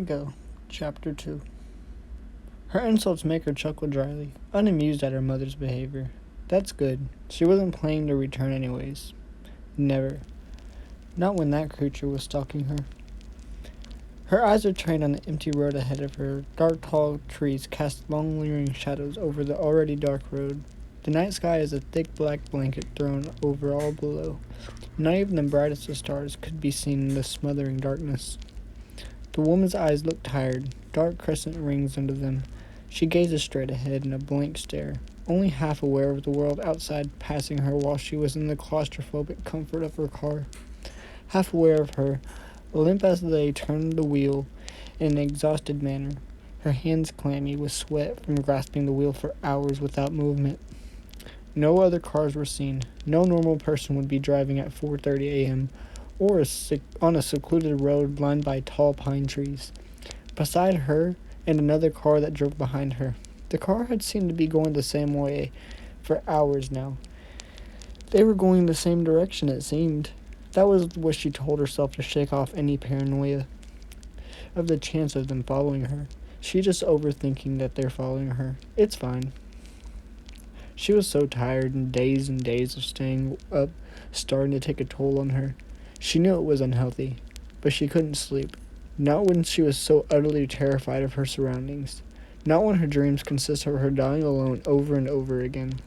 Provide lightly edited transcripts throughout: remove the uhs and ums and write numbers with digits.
Go. Chapter 2. Her insults make her chuckle dryly, unamused at her mother's behavior. That's good. She wasn't planning to return anyways. Never. Not when that creature was stalking her. Her eyes are trained on the empty road ahead of her. Dark, tall trees cast long, lingering shadows over the already dark road. The night sky is a thick black blanket thrown over all below. Not even the brightest of stars could be seen in the smothering darkness. The woman's eyes look tired, dark crescent rings under them. She gazes straight ahead in a blank stare, only half aware of the world outside passing her while she was in the claustrophobic comfort of her car. Half aware of her, limp as they turned the wheel in an exhausted manner, her hands clammy with sweat from grasping the wheel for hours without movement. No other cars were seen. No normal person would be driving at 4:30 a.m. or on a secluded road lined by tall pine trees. Beside her and another car that drove behind her. The car had seemed to be going the same way for hours now. They were going the same direction, it seemed. That was what she told herself to shake off any paranoia of the chance of them following her. She just overthinking that they're following her. It's fine. She was so tired and days of staying up starting to take a toll on her. She knew it was unhealthy, but she couldn't sleep. Not when she was so utterly terrified of her surroundings. Not when her dreams consist of her dying alone over and over again.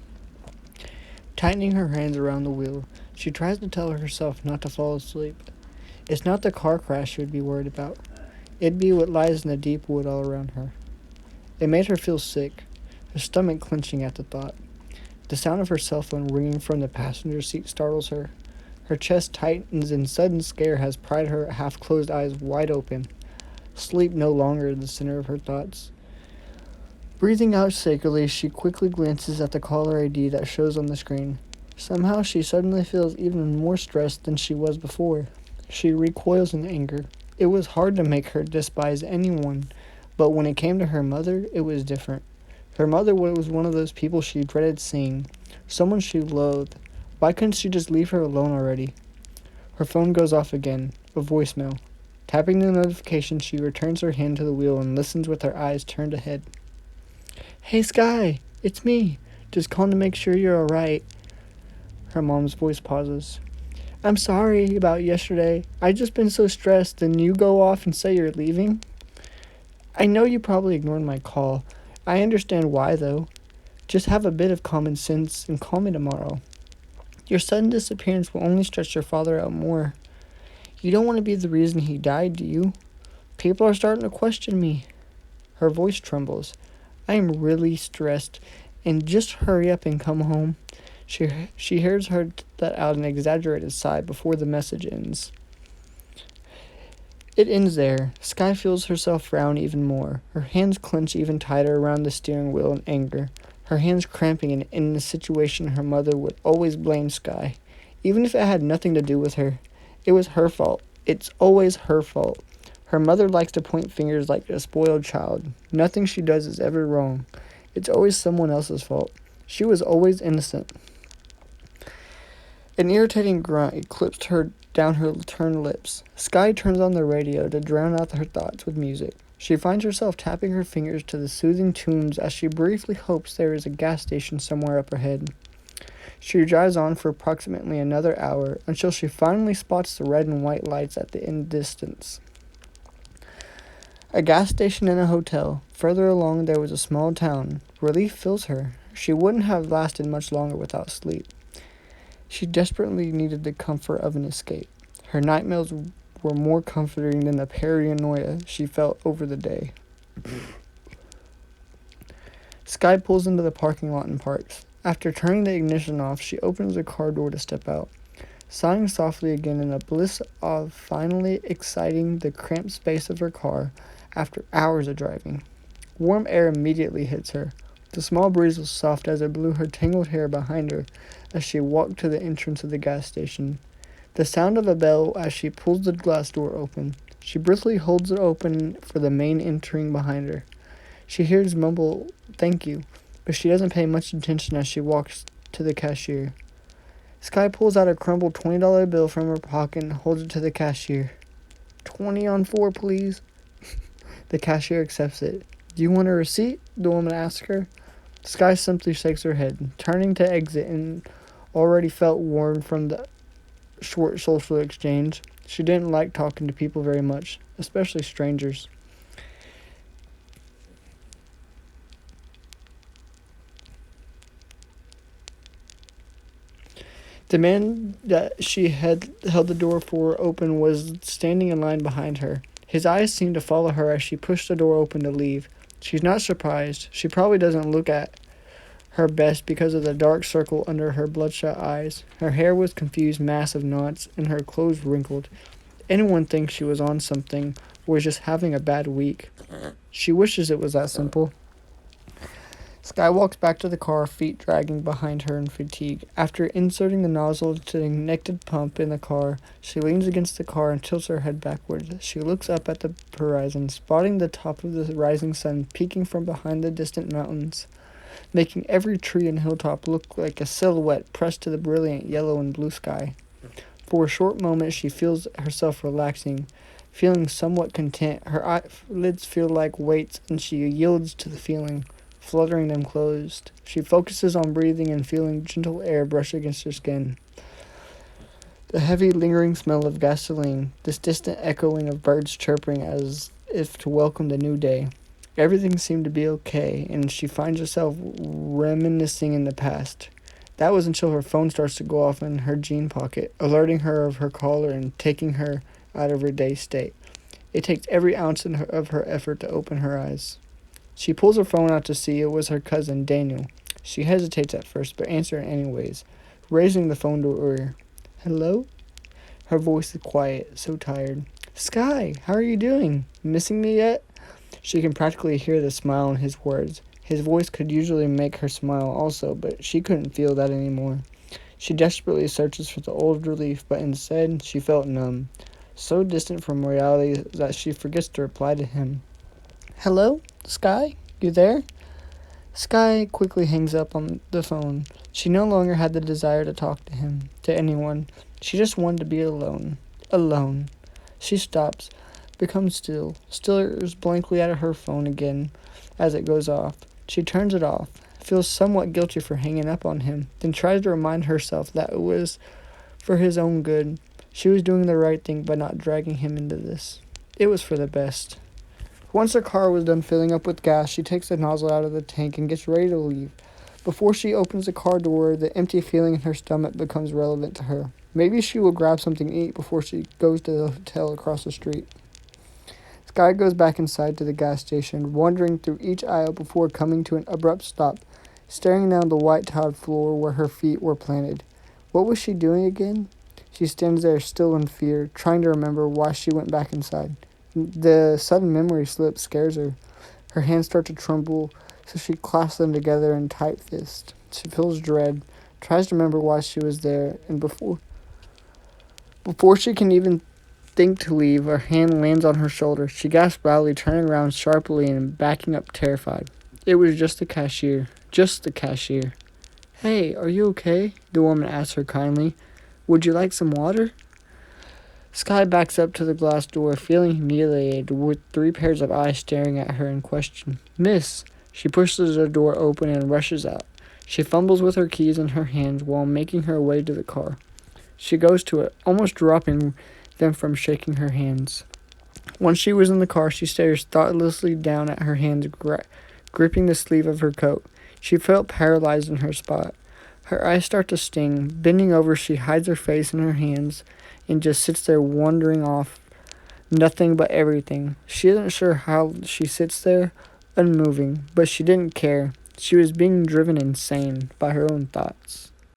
Tightening her hands around the wheel, she tries to tell herself not to fall asleep. It's not the car crash she would be worried about. It'd be what lies in the deep wood all around her. It made her feel sick, her stomach clenching at the thought. The sound of her cell phone ringing from the passenger seat startles her. Her chest tightens and sudden scare has pried her half-closed eyes wide open. Sleep no longer the center of her thoughts. Breathing out shakily, she quickly glances at the caller ID that shows on the screen. Somehow she suddenly feels even more stressed than she was before. She recoils in anger. It was hard to make her despise anyone, but when it came to her mother, it was different. Her mother was one of those people she dreaded seeing, someone she loathed. Why couldn't she just leave her alone already? Her phone goes off again, a voicemail. Tapping the notification, she returns her hand to the wheel and listens with her eyes turned ahead. "Hey, Sky, it's me. Just calling to make sure you're alright." Her mom's voice pauses. "I'm sorry about yesterday. I just been so stressed, and you go off and say you're leaving? I know you probably ignored my call. I understand why, though. Just have a bit of common sense and call me tomorrow. Your sudden disappearance will only stress your father out more. You don't want to be the reason he died, do you? People are starting to question me." Her voice trembles. "I am really stressed, and just hurry up and come home." She hears her let out an exaggerated sigh before the message ends. It ends there. Sky feels herself frown even more. Her hands clench even tighter around the steering wheel in anger. Her hands cramping, and in a situation her mother would always blame Sky. Even if it had nothing to do with her. It was her fault. It's always her fault. Her mother likes to point fingers like a spoiled child. Nothing she does is ever wrong. It's always someone else's fault. She was always innocent. An irritating grunt eclipsed her down her turned lips. Sky turns on the radio to drown out her thoughts with music. She finds herself tapping her fingers to the soothing tunes as she briefly hopes there is a gas station somewhere up ahead. She drives on for approximately another hour until she finally spots the red and white lights at the end distance. A gas station and a hotel. Further along there was a small town. Relief fills her. She wouldn't have lasted much longer without sleep. She desperately needed the comfort of an escape. Her nightmares were more comforting than the paranoia she felt over the day. Sky pulls into the parking lot and parks. After turning the ignition off, she opens the car door to step out, sighing softly again in a bliss of finally exciting the cramped space of her car after hours of driving. Warm air immediately hits her. The small breeze was soft as it blew her tangled hair behind her as she walked to the entrance of the gas station. The sound of a bell as she pulls the glass door open. She briskly holds it open for the man entering behind her. She hears mumble, "Thank you," but she doesn't pay much attention as she walks to the cashier. Sky pulls out a crumpled $20 bill from her pocket and holds it to the cashier. "20 on 4, please." The cashier accepts it. Do you want a receipt? The woman asks her. Sky simply shakes her head, turning to exit, and already felt worn from the short social exchange. She didn't like talking to people very much, especially strangers. The man that she had held the door for open was standing in line behind her. His eyes seemed to follow her as she pushed the door open to leave. She's not surprised. She probably doesn't look at her best because of the dark circle under her bloodshot eyes. Her hair was confused mass of knots, and her clothes wrinkled. Anyone thinks she was on something or was just having a bad week. She wishes it was that simple. Sky walks back to the car, feet dragging behind her in fatigue. After inserting the nozzle to the connected pump in the car, she leans against the car and tilts her head backward. She looks up at the horizon, spotting the top of the rising sun peeking from behind the distant mountains, making every tree and hilltop look like a silhouette pressed to the brilliant yellow and blue sky. For a short moment, she feels herself relaxing, feeling somewhat content. Her eyelids feel like weights, and she yields to the feeling, fluttering them closed. She focuses on breathing and feeling gentle air brush against her skin. The heavy, lingering smell of gasoline, this distant echoing of birds chirping as if to welcome the new day. Everything seemed to be okay, and she finds herself reminiscing in the past. That was until her phone starts to go off in her jean pocket, alerting her of her caller and taking her out of her dazed state. It takes every ounce of her effort to open her eyes. She pulls her phone out to see it was her cousin, Daniel. She hesitates at first, but answers it anyways, raising the phone to her ear. Hello? Her voice is quiet, so tired. Sky, how are you doing? Missing me yet? She can practically hear the smile in his words. His voice could usually make her smile also, but she couldn't feel that anymore. She desperately searches for the old relief, but instead she felt numb, so distant from reality that she forgets to reply to him. Hello? Sky? You there? Sky quickly hangs up on the phone. She no longer had the desire to talk to him, to anyone. She just wanted to be alone. Alone. She stops, becomes still, stares blankly at her phone again as it goes off. She turns it off, feels somewhat guilty for hanging up on him, then tries to remind herself that it was for his own good. She was doing the right thing by not dragging him into this. It was for the best. Once her car was done filling up with gas, she takes the nozzle out of the tank and gets ready to leave. Before she opens the car door, the empty feeling in her stomach becomes relevant to her. Maybe she will grab something to eat before she goes to the hotel across the street. Sky goes back inside to the gas station, wandering through each aisle before coming to an abrupt stop, staring down the white tiled floor where her feet were planted. What was she doing again? She stands there still in fear, trying to remember why she went back inside. The sudden memory slip scares her. Her hands start to tremble, so she clasps them together in tight fists. She feels dread, tries to remember why she was there, and before she can even think to leave, her hand lands on her shoulder. She gasps loudly, turning around sharply and backing up terrified. It was just the cashier. Just the cashier. Hey, are you okay? The woman asks her kindly. Would you like some water? Sky backs up to the glass door, feeling humiliated, with 3 pairs of eyes staring at her in question. Miss! She pushes the door open and rushes out. She fumbles with her keys in her hands while making her way to the car. She goes to it, almost dropping them from shaking her hands. Once she was in the car, she stares thoughtlessly down at her hands, gripping the sleeve of her coat. She felt paralyzed in her spot. Her eyes start to sting. Bending over, she hides her face in her hands and just sits there wandering off. Nothing but everything. She isn't sure how she sits there, unmoving, but she didn't care. She was being driven insane by her own thoughts.